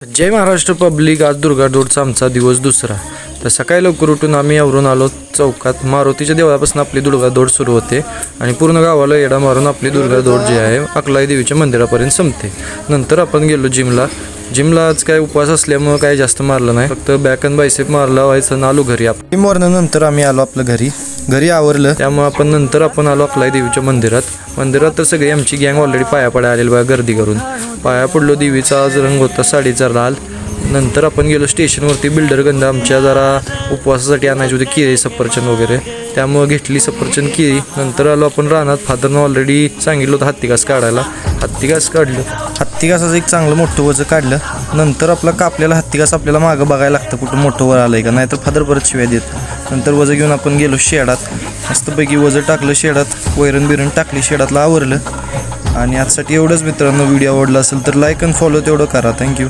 जय Maharashtra public. आज दुर्गा दौडचा आमचा दिवस दुसरा. तर सकाळी लवकर उठून आम्ही आवरून आलो चौकात. मारुतीच्या देवळापासून आपली दुर्गा दौड सुरू होते आणि पूर्ण गावाला येडा मारून आपली दुर्गा दौड जी आहे अकलाई देवीच्या मंदिरापर्यंत संपते. नंतर आपण गेलो जिमला आज काय उपवास असल्यामुळे काय जास्त मारलं नाही, फक्त बॅक अँड बायसेप मारला व्हायचं. आलो घरी. नंतर आम्ही आलो आपलं घरी आवरलं, त्यामुळे आपण आलो अकलाई देवीच्या मंदिरात तर सगळी आमची गँग ऑलरेडी पाया पडायला आलेली बघा, गर्दी करून पाया पडलो. देवीचा आज रंग होता साडीचा लाल. नंतर आपण गेलो स्टेशनवरती. बिल्डरगंध आमच्या जरा उपवासासाठी आणायची होती केळी सफरचंद वगैरे, त्यामुळे घेतली सफरचंद केळी. नंतर आलो आपण रानात. फादरनं ऑलरेडी सांगितलं होतं हत्तीघास काढायला. हत्तीघास काढलं. हत्तीघासाचं एक चांगलं मोठं वजं काढलं. नंतर आपला कापलेला हत्तीघास आपल्याला मागं बघायला लागतं कुठं मोठं वर आलंय का, नाहीतर फादर परत शिव्या देत. नंतर वजं घेऊन आपण गेलो शेडात. मस्तपैकी वजं टाकलं शेडात, वैरण बिरण टाकली, शेडातलं आवरलं. आणि आजसाठी एवढंच मित्रांनो. व्हिडिओ आवडला असेल तर लाईक आणि फॉलो तेवढं करा. थँक्यू.